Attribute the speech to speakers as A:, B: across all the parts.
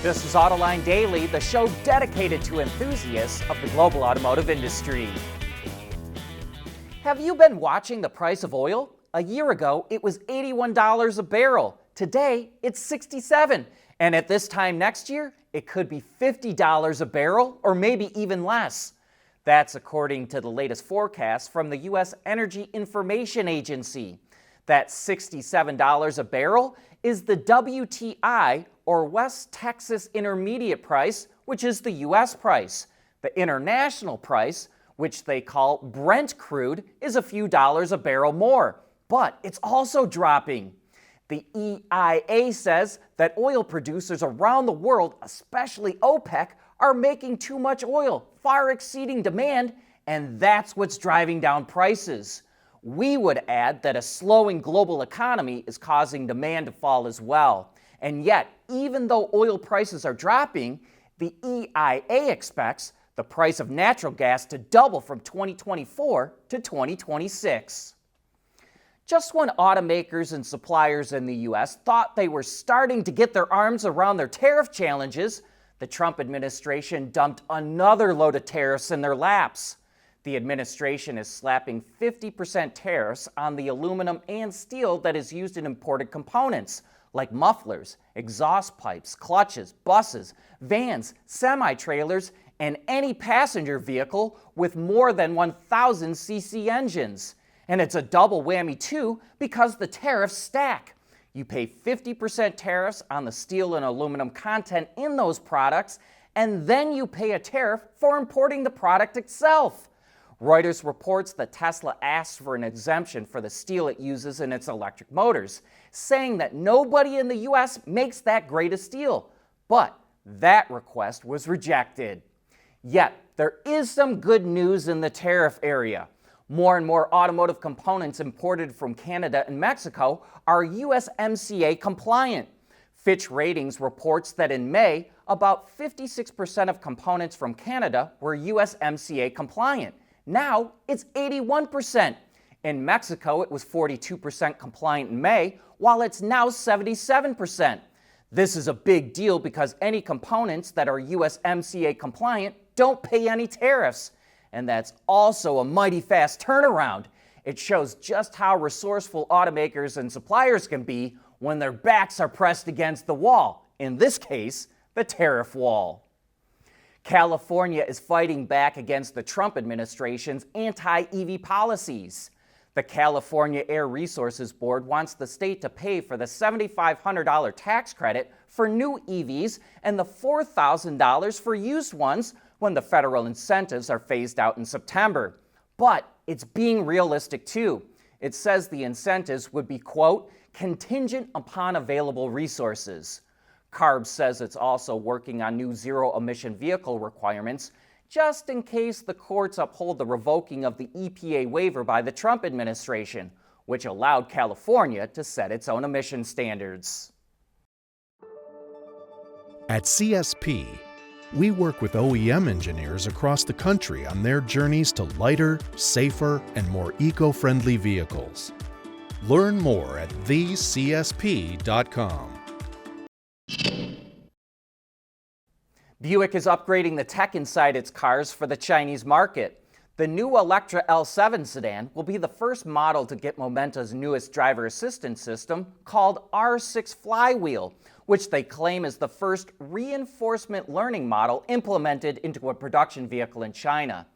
A: This is Autoline Daily, the show dedicated to enthusiasts of the global automotive industry. Have you been watching the price of oil? A year ago, it was $81 a barrel. Today, it's $67. And at this time next year, it could be $50 a barrel or maybe even less. That's according to the latest forecast from the U.S. Energy Information Agency. That $67 a barrel is the WTI, or West Texas Intermediate price, which is the U.S. price. The international price, which they call Brent crude, is a few dollars a barrel more, but it's also dropping. The EIA says that oil producers around the world, especially OPEC, are making too much oil, far exceeding demand, and that's what's driving down prices. We would add that a slowing global economy is causing demand to fall as well. And yet, even though oil prices are dropping, the EIA expects the price of natural gas to double from 2024 to 2026. Just when automakers and suppliers in the U.S. thought they were starting to get their arms around their tariff challenges, the Trump administration dumped another load of tariffs in their laps. The administration is slapping 50% tariffs on the aluminum and steel that is used in imported components, like mufflers, exhaust pipes, clutches, buses, vans, semi-trailers, and any passenger vehicle with more than 1,000 cc engines. And it's a double whammy too because the tariffs stack. You pay 50% tariffs on the steel and aluminum content in those products, and then you pay a tariff for importing the product itself. Reuters reports that Tesla asked for an exemption for the steel it uses in its electric motors, saying that nobody in the U.S. makes that grade of steel. But that request was rejected. Yet, there is some good news in the tariff area. More and more automotive components imported from Canada and Mexico are USMCA compliant. Fitch Ratings reports that in May, about 56% of components from Canada were USMCA compliant. Now it's 81%. In Mexico, it was 42% compliant in May, while it's now 77%. This is a big deal because any components that are USMCA compliant don't pay any tariffs. And that's also a mighty fast turnaround. It shows just how resourceful automakers and suppliers can be when their backs are pressed against the wall, in this case, the tariff wall. California is fighting back against the Trump administration's anti-EV policies. The California Air Resources Board wants the state to pay for the $7,500 tax credit for new EVs and the $4,000 for used ones when the federal incentives are phased out in September. But it's being realistic too. It says the incentives would be, quote, contingent upon available resources. CARB says it's also working on new zero-emission vehicle requirements, just in case the courts uphold the revoking of the EPA waiver by the Trump administration, which allowed California to set its own emission standards.
B: At CSP, we work with OEM engineers across the country on their journeys to lighter, safer, and more eco-friendly vehicles. Learn more at thecsp.com.
A: Buick is upgrading the tech inside its cars for the Chinese market. The new Electra L7 sedan will be the first model to get Momenta's newest driver assistance system called R6 Flywheel, which they claim is the first reinforcement learning model implemented into a production vehicle in China.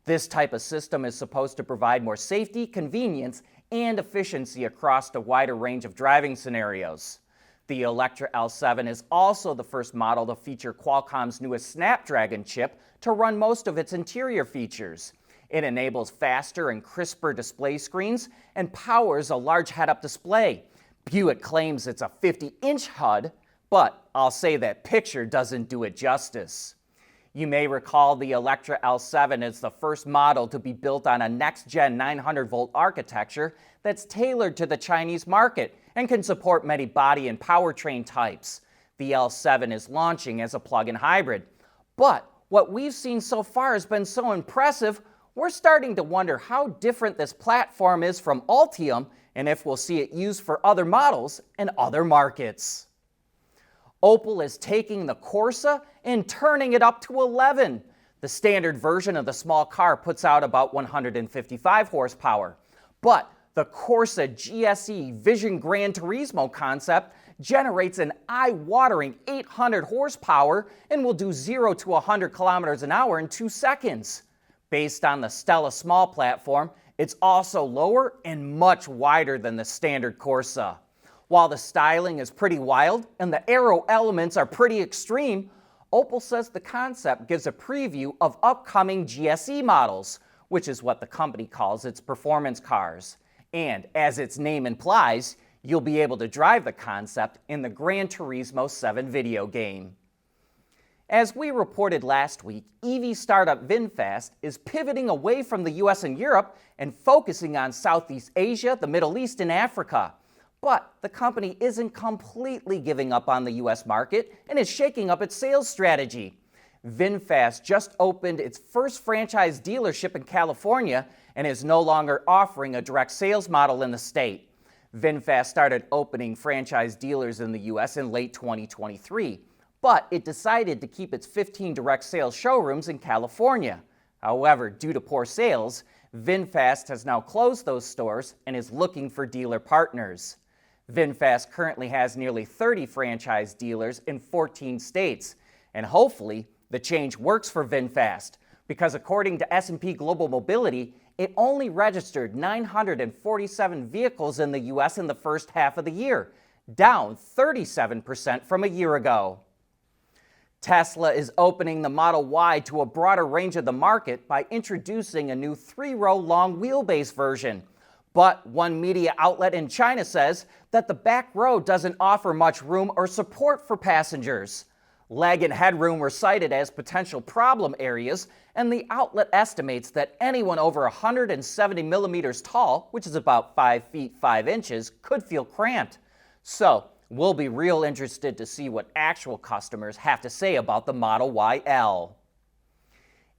A: This type of system is supposed to provide more safety, convenience, and efficiency across a wider range of driving scenarios. The Electra L7 is also the first model to feature Qualcomm's newest Snapdragon chip to run most of its interior features. It enables faster and crisper display screens and powers a large head-up display. Buick claims it's a 50-inch HUD, but I'll say that picture doesn't do it justice. You may recall the Electra L7 is the first model to be built on a next-gen 900-volt architecture that's tailored to the Chinese market and can support many body and powertrain types. The L7 is launching as a plug-in hybrid. But what we've seen so far has been so impressive, we're starting to wonder how different this platform is from Ultium and if we'll see it used for other models and other markets. Opel is taking the Corsa and turning it up to 11. The standard version of the small car puts out about 155 horsepower. But the Corsa GSE Vision Gran Turismo concept generates an eye-watering 800 horsepower and will do 0 to 100 kilometers an hour in 2 seconds. Based on the Stella Small platform, it's also lower and much wider than the standard Corsa. While the styling is pretty wild and the aero elements are pretty extreme, Opel says the concept gives a preview of upcoming GSE models, which is what the company calls its performance cars. And as its name implies, you'll be able to drive the concept in the Gran Turismo 7 video game. As we reported last week, EV startup VinFast is pivoting away from the US and Europe and focusing on Southeast Asia, the Middle East, and Africa. But the company isn't completely giving up on the US market and is shaking up its sales strategy. VinFast just opened its first franchise dealership in California and is no longer offering a direct sales model in the state. VinFast started opening franchise dealers in the US in late 2023, but it decided to keep its 15 direct sales showrooms in California. However, due to poor sales, VinFast has now closed those stores and is looking for dealer partners. VinFast currently has nearly 30 franchise dealers in 14 states, and hopefully the change works for VinFast, because according to S&P Global Mobility, it only registered 947 vehicles in the US in the first half of the year, down 37% from a year ago. Tesla is opening the Model Y to a broader range of the market by introducing a new 3-row long wheelbase version. But one media outlet in China says that the back row doesn't offer much room or support for passengers. Leg and headroom were cited as potential problem areas, and the outlet estimates that anyone over 170 millimeters tall, which is about 5 feet 5 inches, could feel cramped. So, we'll be real interested to see what actual customers have to say about the Model YL.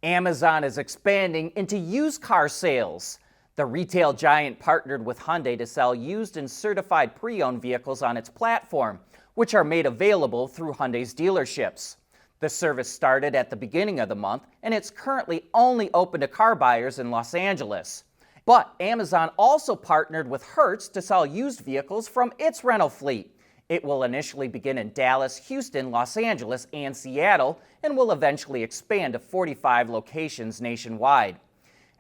A: Amazon is expanding into used car sales. The retail giant partnered with Hyundai to sell used and certified pre-owned vehicles on its platform, which are made available through Hyundai's dealerships. The service started at the beginning of the month, and it's currently only open to car buyers in Los Angeles. But Amazon also partnered with Hertz to sell used vehicles from its rental fleet. It will initially begin in Dallas, Houston, Los Angeles, and Seattle, and will eventually expand to 45 locations nationwide.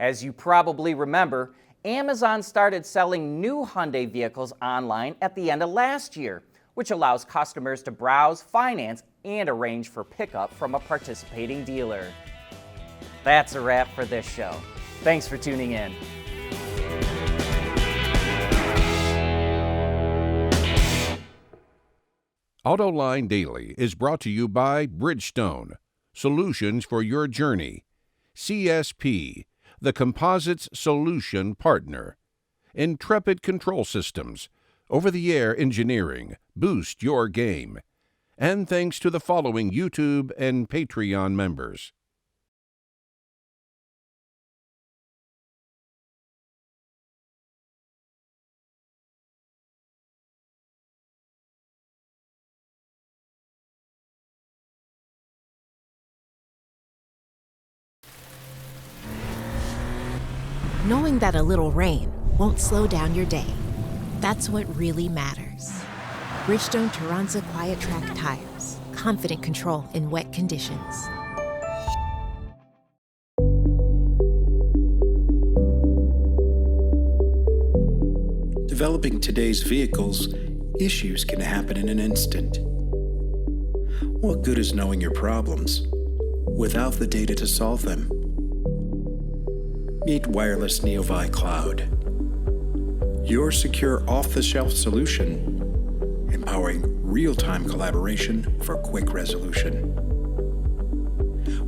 A: As you probably remember, Amazon started selling new Hyundai vehicles online at the end of last year, which allows customers to browse, finance, and arrange for pickup from a participating dealer. That's a wrap for this show. Thanks for tuning in.
C: Autoline Daily is brought to you by Bridgestone, solutions for your journey. CSP, the Composites Solution Partner. Intrepid Control Systems, over-the-air engineering, boost your game. And thanks to the following YouTube and Patreon members.
D: Knowing that a little rain won't slow down your day. That's what really matters. Bridgestone Turanza Quiet Track tires. Confident control in wet conditions.
E: Developing today's vehicles, issues can happen in an instant. What good is knowing your problems without the data to solve them? Meet Wireless Neovi Cloud, your secure off-the-shelf solution, empowering real-time collaboration for quick resolution.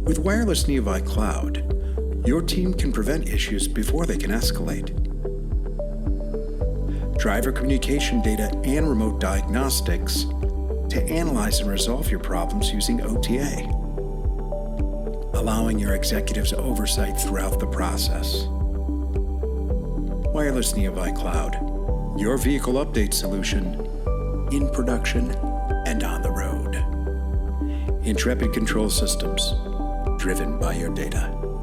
E: With Wireless Neovi Cloud, your team can prevent issues before they can escalate. Driver communication data and remote diagnostics to analyze and resolve your problems using OTA, allowing your executives oversight throughout the process. Wireless Neovi Cloud, your vehicle update solution in production and on the road. Intrepid Control Systems, driven by your data.